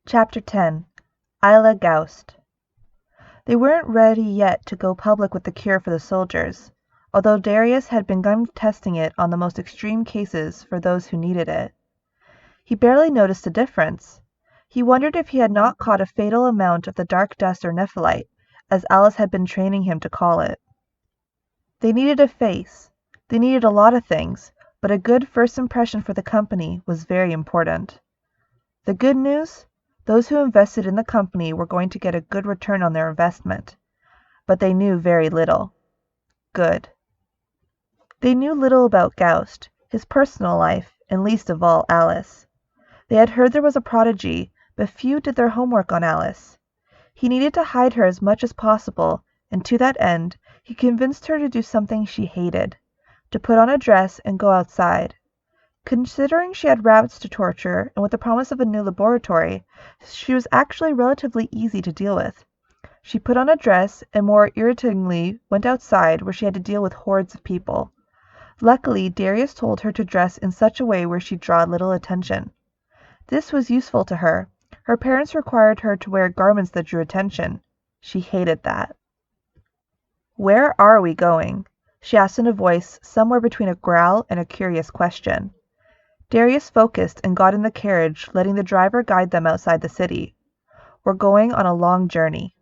Chapter 10. Isla Goust. They weren't ready yet to go public with the cure for the soldiers, although Darius had begun testing it on the most extreme cases for those who needed it. He barely noticed a difference. He wondered if he had not caught a fatal amount of the dark dust or nephelite, as Alice had been training him to call it. They needed a face. They needed a lot of things, but a good first impression for the company was very important. The good news? Those who invested in the company were going to get a good return on their investment, but they knew very little. Good. They knew little about Goust, his personal life, and least of all Alice. They had heard there was a prodigy, but few did their homework on Alice. He needed to hide her as much as possible, and to that end, he convinced her to do something she hated, to put on a dress and go outside. Considering she had rabbits to torture, and with the promise of a new laboratory, she was actually relatively easy to deal with. She put on a dress, and more irritatingly went outside where she had to deal with hordes of people. Luckily, Darius told her to dress in such a way where she'd draw little attention. This was useful to her. Her parents required her to wear garments that drew attention. She hated that. "Where are we going?" she asked in a voice somewhere between a growl and a curious question. Darius focused and got in the carriage, letting the driver guide them outside the city. "We're going on a long journey."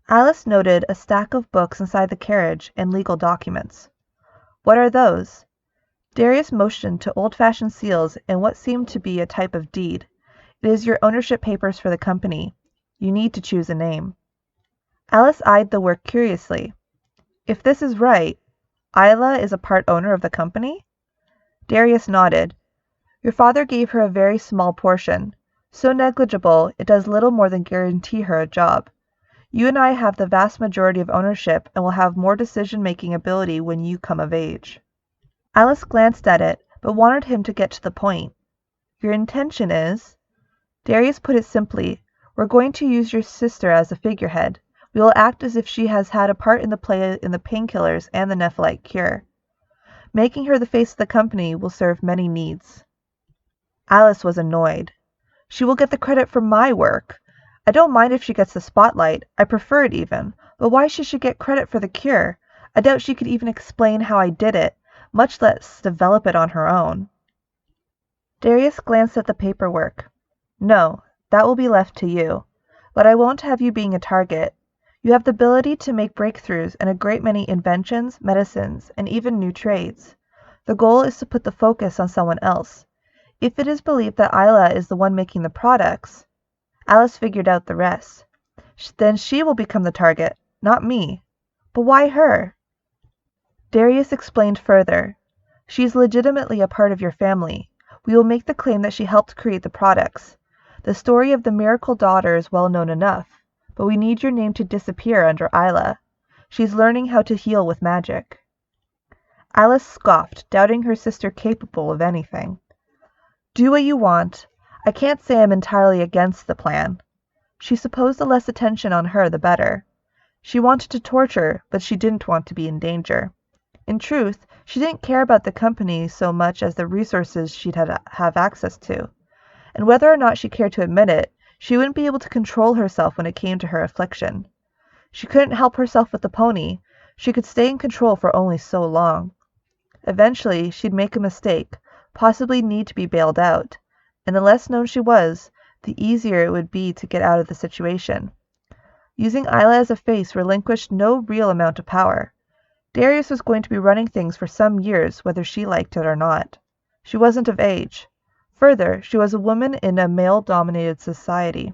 Alice noted a stack of books inside the carriage and legal documents. "What are those?" Darius motioned to old-fashioned seals and what seemed to be a type of deed. "It is your ownership papers for the company. You need to choose a name." Alice eyed the work curiously. "If this is right, Isla is a part owner of the company?" Darius nodded. "Your father gave her a very small portion, so negligible it does little more than guarantee her a job. You and I have the vast majority of ownership and will have more decision-making ability when you come of age." Alice glanced at it, but wanted him to get to the point. "Your intention is?" Darius put it simply. "We're going to use your sister as a figurehead. We will act as if she has had a part in the play in the painkillers and the nephelite cure. Making her the face of the company will serve many needs." Alice was annoyed. "She will get the credit for my work. I don't mind if she gets the spotlight. I prefer it even. But why should she get credit for the cure? I doubt she could even explain how I did it, much less develop it on her own." Darius glanced at the paperwork. "No, that will be left to you. But I won't have you being a target. You have the ability to make breakthroughs in a great many inventions, medicines, and even new trades. The goal is to put the focus on someone else. If it is believed that Isla is the one making the products," Alice figured out the rest, "then she will become the target, not me." "But why her?" Darius explained further. "She is legitimately a part of your family. We will make the claim that she helped create the products. The story of the miracle daughter is well known enough, but we need your name to disappear under Isla. She's learning how to heal with magic." Alice scoffed, doubting her sister capable of anything. "Do what you want. I can't say I'm entirely against the plan." She supposed the less attention on her the better. She wanted to torture, but she didn't want to be in danger. In truth, she didn't care about the company so much as the resources she'd have access to. And whether or not she cared to admit it, she wouldn't be able to control herself when it came to her affliction. She couldn't help herself with the pony. She could stay in control for only so long. Eventually, she'd make a mistake, possibly need to be bailed out, and the less known she was, the easier it would be to get out of the situation. Using Isla as a face relinquished no real amount of power. Darius was going to be running things for some years, whether she liked it or not. She wasn't of age. Further, she was a woman in a male-dominated society.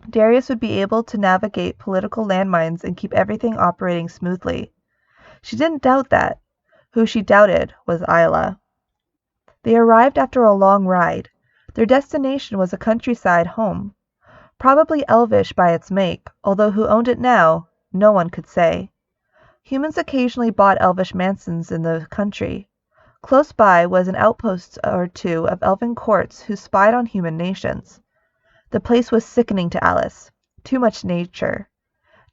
Darius would be able to navigate political landmines and keep everything operating smoothly. She didn't doubt that. Who she doubted was Isla. They arrived after a long ride. Their destination was a countryside home. Probably elvish by its make, although who owned it now, no one could say. Humans occasionally bought elvish mansions in the country. Close by was an outpost or two of elven courts who spied on human nations. The place was sickening to Alice. Too much nature.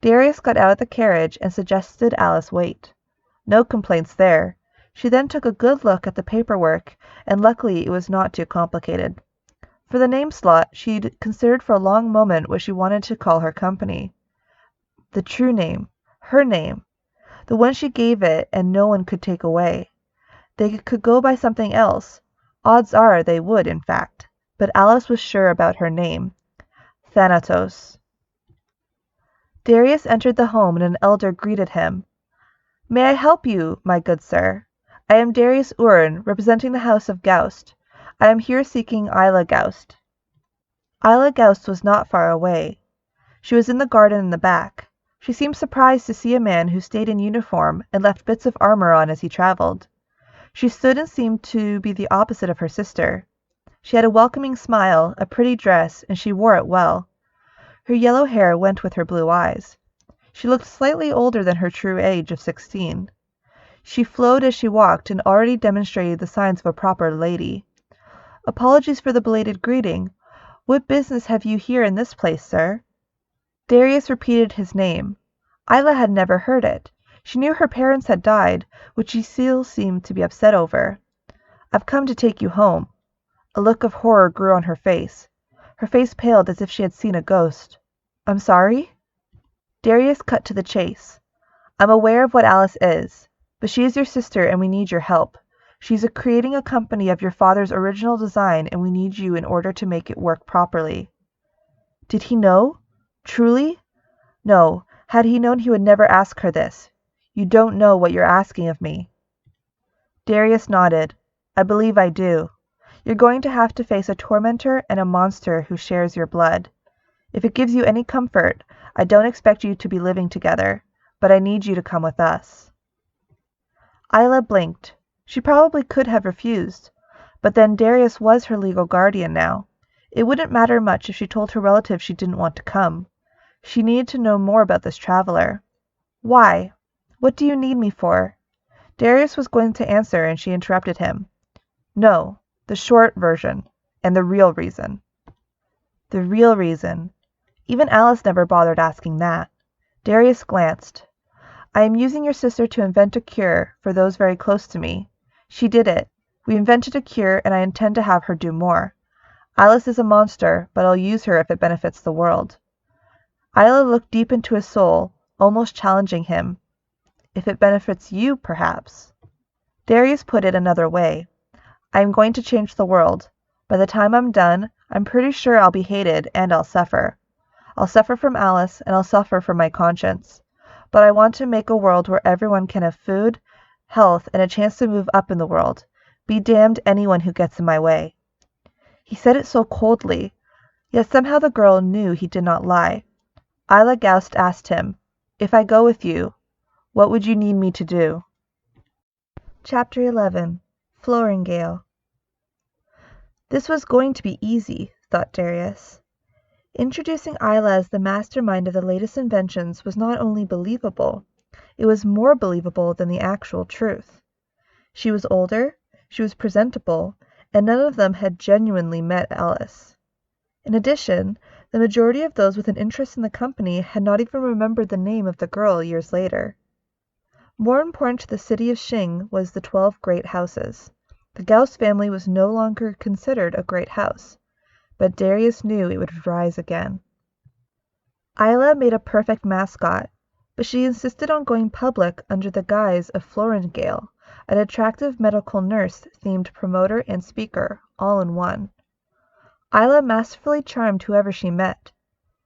Darius got out of the carriage and suggested Alice wait. No complaints there. She then took a good look at the paperwork, and luckily it was not too complicated. For the name slot, she'd considered for a long moment what she wanted to call her company. The true name. Her name. The one she gave it and no one could take away. They could go by something else. Odds are they would, in fact. But Alice was sure about her name. Thanatos. Darius entered the home and an elder greeted him. "May I help you, my good sir? I am Darius Urin, representing the house of Gaust. I am here seeking Isla Gaust." Isla Gaust was not far away. She was in the garden in the back. She seemed surprised to see a man who stayed in uniform and left bits of armor on as he traveled. She stood and seemed to be the opposite of her sister. She had a welcoming smile, a pretty dress, and she wore it well. Her yellow hair went with her blue eyes. She looked slightly older than her true age of 16. She flowed as she walked and already demonstrated the signs of a proper lady. "Apologies for the belated greeting. What business have you here in this place, sir?" Darius repeated his name. Isla had never heard it. She knew her parents had died, which she still seemed to be upset over. "I've come to take you home." A look of horror grew on her face. Her face paled as if she had seen a ghost. "I'm sorry?" Darius cut to the chase. "I'm aware of what Alice is, but she is your sister and we need your help. She's creating a company of your father's original design and we need you in order to make it work properly." Did he know? Truly? No, had he known he would never ask her this. "You don't know what you're asking of me." Darius nodded. "I believe I do. You're going to have to face a tormentor and a monster who shares your blood. If it gives you any comfort, I don't expect you to be living together, but I need you to come with us." Isla blinked. She probably could have refused, but then Darius was her legal guardian now. It wouldn't matter much if she told her relatives she didn't want to come. She needed to know more about this traveler. "Why? What do you need me for?" Darius was going to answer and she interrupted him. "No, the short version, and the real reason." The real reason. Even Alice never bothered asking that. Darius glanced. "I am using your sister to invent a cure for those very close to me. She did it. We invented a cure and I intend to have her do more. Alice is a monster, but I'll use her if it benefits the world." Isla looked deep into his soul, almost challenging him. "If it benefits you, perhaps." Darius put it another way. "I am going to change the world. By the time I'm done, I'm pretty sure I'll be hated and I'll suffer. I'll suffer from Alice and I'll suffer from my conscience. But I want to make a world where everyone can have food, health, and a chance to move up in the world. Be damned anyone who gets in my way." He said it so coldly, yet somehow the girl knew he did not lie. Isla Gaust asked him, "If I go with you, what would you need me to do?" Chapter 11. Floringale. This was going to be easy, thought Darius. Introducing Isla as the mastermind of the latest inventions was not only believable, it was more believable than the actual truth. She was older, she was presentable, and none of them had genuinely met Alice. In addition, the majority of those with an interest in the company had not even remembered the name of the girl years later. More important to the city of Xing was the 12 great houses. The Gauss family was no longer considered a great house, but Darius knew it would rise again. Isla made a perfect mascot, but she insisted on going public under the guise of Floringale, an attractive medical nurse-themed promoter and speaker, all in one. Isla masterfully charmed whoever she met.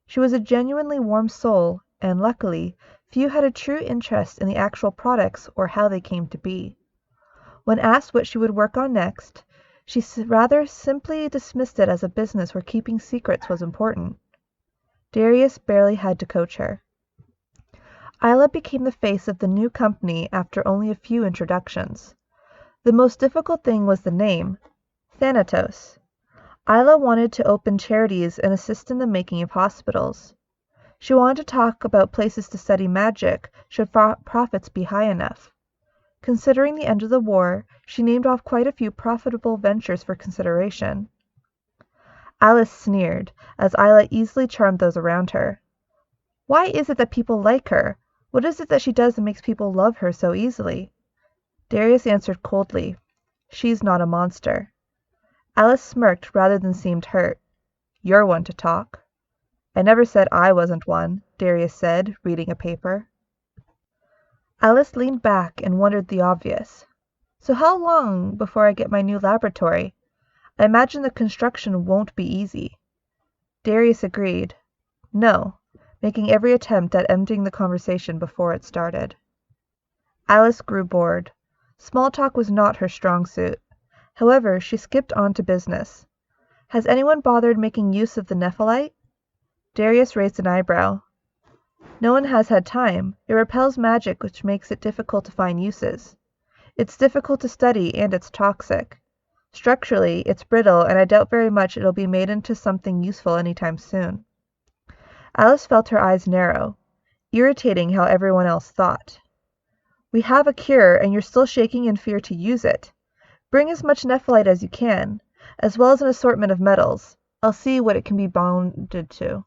She was a genuinely warm soul, and luckily, few had a true interest in the actual products or how they came to be. When asked what she would work on next, she rather simply dismissed it as a business where keeping secrets was important. Darius barely had to coach her. Isla became the face of the new company after only a few introductions. The most difficult thing was the name, Thanatos. Isla wanted to open charities and assist in the making of hospitals. She wanted to talk about places to study magic should profits be high enough. Considering the end of the war, she named off quite a few profitable ventures for consideration. Alice sneered, as Isla easily charmed those around her. "Why is it that people like her? What is it that she does that makes people love her so easily?" Darius answered coldly, "She's not a monster." Alice smirked rather than seemed hurt. "You're one to talk." "I never said I wasn't one," Darius said, reading a paper. Alice leaned back and wondered the obvious. "So how long before I get my new laboratory? I imagine the construction won't be easy." Darius agreed. "No," making every attempt at ending the conversation before it started. Alice grew bored. Small talk was not her strong suit. However, she skipped on to business. "Has anyone bothered making use of the nephelite?" Darius raised an eyebrow. "No one has had time. It repels magic, which makes it difficult to find uses. It's difficult to study, and it's toxic. Structurally, it's brittle, and I doubt very much it'll be made into something useful anytime soon." Alice felt her eyes narrow. Irritating how everyone else thought. "We have a cure, and you're still shaking in fear to use it. Bring as much nephelite as you can, as well as an assortment of metals. I'll see what it can be bonded to."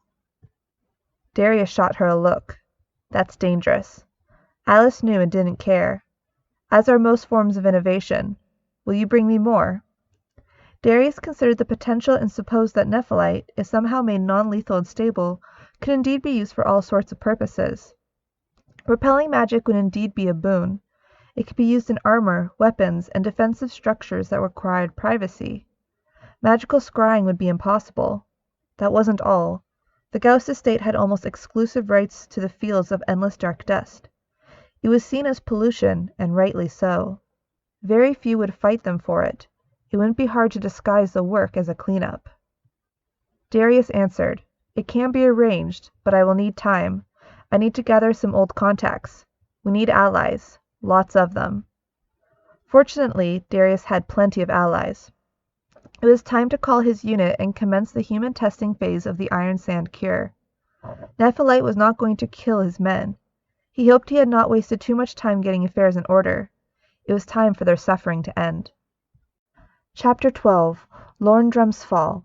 Darius shot her a look. "That's dangerous." Alice knew and didn't care. As are most forms of innovation. "Will you bring me more?" Darius considered the potential and supposed that nephelite, if somehow made non-lethal and stable, could indeed be used for all sorts of purposes. Repelling magic would indeed be a boon. It could be used in armor, weapons, and defensive structures that required privacy. Magical scrying would be impossible. That wasn't all. The Gauss estate had almost exclusive rights to the fields of endless dark dust. It was seen as pollution, and rightly so. Very few would fight them for it. It wouldn't be hard to disguise the work as a cleanup. Darius answered, "It can be arranged, but I will need time. I need to gather some old contacts. We need allies. Lots of them." Fortunately, Darius had plenty of allies. It was time to call his unit and commence the human testing phase of the iron sand cure. Nephelite was not going to kill his men. He hoped he had not wasted too much time getting affairs in order. It was time for their suffering to end. Chapter 12. Lorndrum's Fall.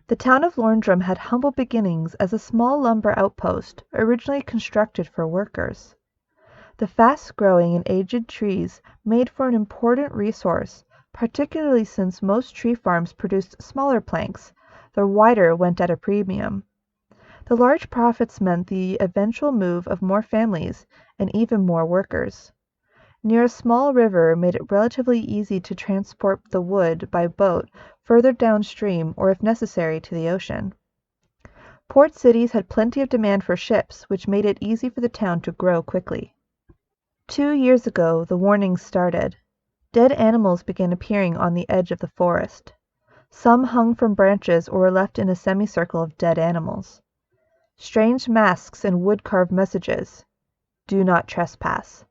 The town of Lorndrum had humble beginnings as a small lumber outpost, originally constructed for workers. The fast-growing and aged trees made for an important resource, particularly since most tree farms produced smaller planks. The wider went at a premium. The large profits meant the eventual move of more families and even more workers. Near a small river made it relatively easy to transport the wood by boat further downstream or, if necessary, to the ocean. Port cities had plenty of demand for ships, which made it easy for the town to grow quickly. 2 years ago, the warnings started. Dead animals began appearing on the edge of the forest. Some hung from branches or were left in a semicircle of dead animals. Strange masks and wood-carved messages. "Do not trespass."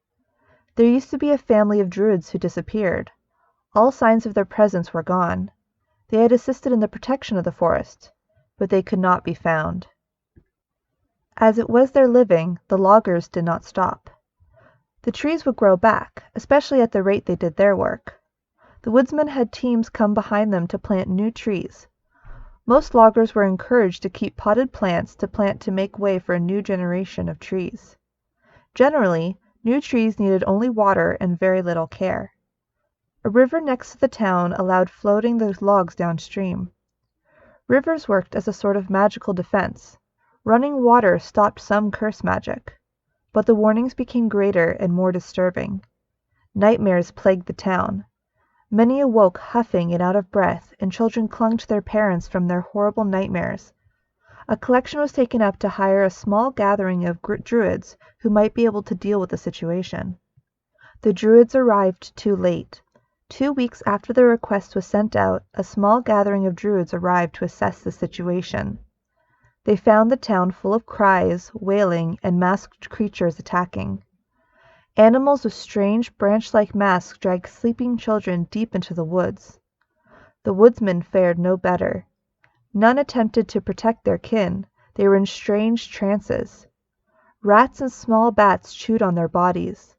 There used to be a family of druids who disappeared. All signs of their presence were gone. They had assisted in the protection of the forest, but they could not be found. As it was their living, the loggers did not stop. The trees would grow back, especially at the rate they did their work. The woodsmen had teams come behind them to plant new trees. Most loggers were encouraged to keep potted plants to plant to make way for a new generation of trees. Generally, new trees needed only water and very little care. A river next to the town allowed floating the logs downstream. Rivers worked as a sort of magical defense. Running water stopped some curse magic. But the warnings became greater and more disturbing. Nightmares plagued the town. Many awoke huffing and out of breath, and children clung to their parents from their horrible nightmares. A collection was taken up to hire a small gathering of druids who might be able to deal with the situation. The druids arrived too late. 2 weeks after the request was sent out, a small gathering of druids arrived to assess the situation. They found the town full of cries, wailing, and masked creatures attacking. Animals with strange branch-like masks dragged sleeping children deep into the woods. The woodsmen fared no better. None attempted to protect their kin. They were in strange trances. Rats and small bats chewed on their bodies.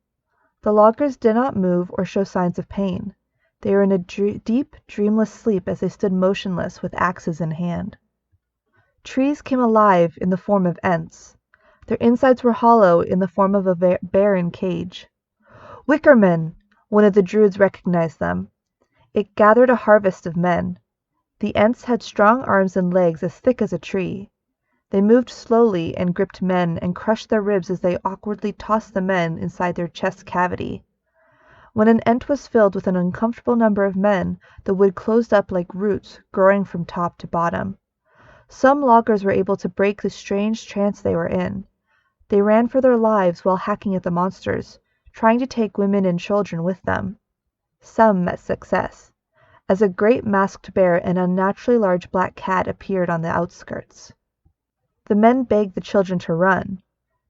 The loggers did not move or show signs of pain. They were in a deep, dreamless sleep as they stood motionless with axes in hand. Trees came alive in the form of ents. Their insides were hollow in the form of a barren cage. "Wickermen!" One of the druids recognized them. It gathered a harvest of men. The Ents had strong arms and legs as thick as a tree. They moved slowly and gripped men and crushed their ribs as they awkwardly tossed the men inside their chest cavity. When an Ent was filled with an uncomfortable number of men, the wood closed up like roots, growing from top to bottom. Some loggers were able to break the strange trance they were in. They ran for their lives while hacking at the monsters, trying to take women and children with them. Some met success, as a great masked bear and unnaturally large black cat appeared on the outskirts. The men begged the children to run.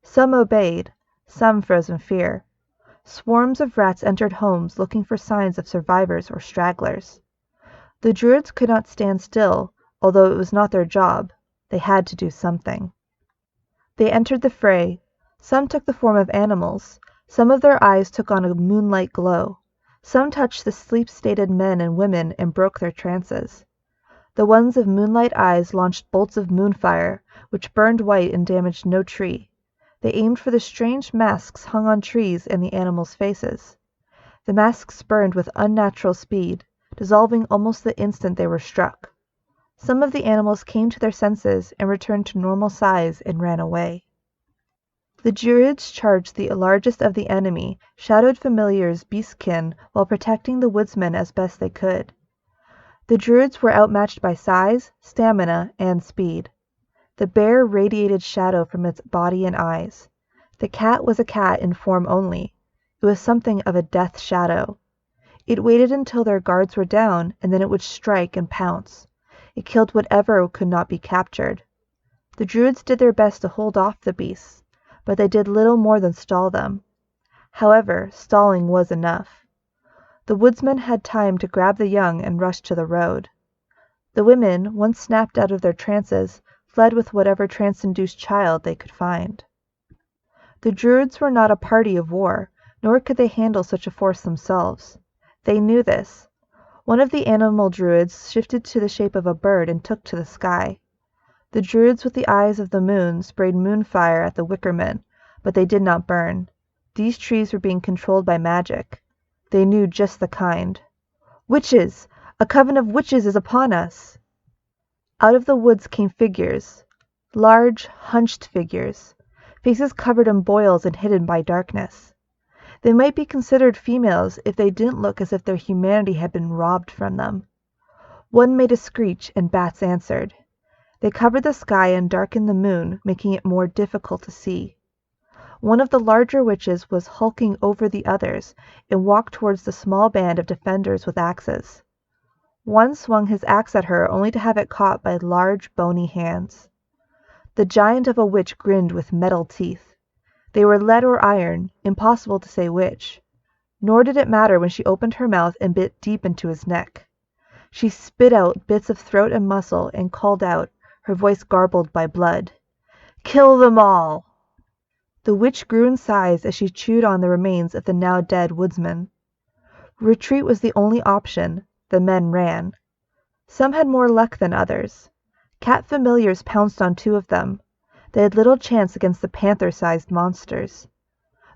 Some obeyed, some froze in fear. Swarms of rats entered homes looking for signs of survivors or stragglers. The Druids could not stand still, although it was not their job. They had to do something. They entered the fray. Some took the form of animals. Some of their eyes took on a moonlight glow. Some touched the sleep-stated men and women and broke their trances. The ones of moonlight eyes launched bolts of moonfire, which burned white and damaged no tree. They aimed for the strange masks hung on trees and the animals' faces. The masks burned with unnatural speed, dissolving almost the instant they were struck. Some of the animals came to their senses and returned to normal size and ran away. The Druids charged the largest of the enemy, shadowed familiars beastkin, while protecting the woodsmen as best they could. The Druids were outmatched by size, stamina, and speed. The bear radiated shadow from its body and eyes. The cat was a cat in form only. It was something of a death shadow. It waited until their guards were down, and then it would strike and pounce. It killed whatever could not be captured. The Druids did their best to hold off the beasts, but they did little more than stall them. However, stalling was enough. The woodsmen had time to grab the young and rush to the road. The women, once snapped out of their trances, fled with whatever trance-induced child they could find. The Druids were not a party of war, nor could they handle such a force themselves. They knew this. One of the animal Druids shifted to the shape of a bird and took to the sky. The Druids with the eyes of the moon sprayed moonfire at the wickermen, but they did not burn. These trees were being controlled by magic. They knew just the kind. "Witches! A coven of witches is upon us!" Out of the woods came figures. Large, hunched figures. Faces covered in boils and hidden by darkness. They might be considered females if they didn't look as if their humanity had been robbed from them. One made a screech, and bats answered. They covered the sky and darkened the moon, making it more difficult to see. One of the larger witches was hulking over the others and walked towards the small band of defenders with axes. One swung his axe at her only to have it caught by large, bony hands. The giant of a witch grinned with metal teeth. They were lead or iron, impossible to say which. Nor did it matter when she opened her mouth and bit deep into his neck. She spit out bits of throat and muscle and called out, her voice garbled by blood, "Kill them all!" The witch grew in size as she chewed on the remains of the now dead woodsman. Retreat was the only option. The men ran. Some had more luck than others. Cat familiars pounced on two of them. They had little chance against the panther-sized monsters.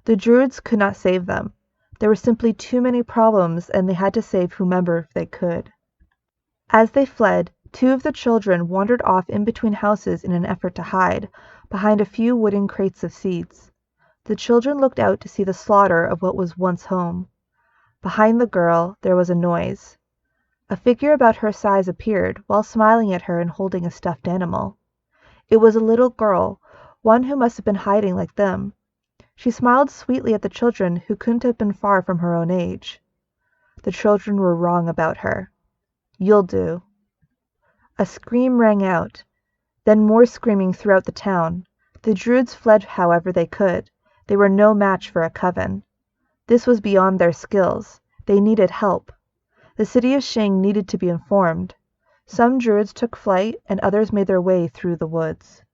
The Druids could not save them. There were simply too many problems, and they had to save whomever they could. As they fled, two of the children wandered off in between houses in an effort to hide, behind a few wooden crates of seeds. The children looked out to see the slaughter of what was once home. Behind the girl, there was a noise. A figure about her size appeared, while smiling at her and holding a stuffed animal. It was a little girl, one who must have been hiding like them. She smiled sweetly at the children who couldn't have been far from her own age. The children were wrong about her. "You'll do." A scream rang out, then more screaming throughout the town. The Druids fled however they could. They were no match for a coven. This was beyond their skills. They needed help. The city of Shing needed to be informed. Some Druids took flight, and others made their way through the woods.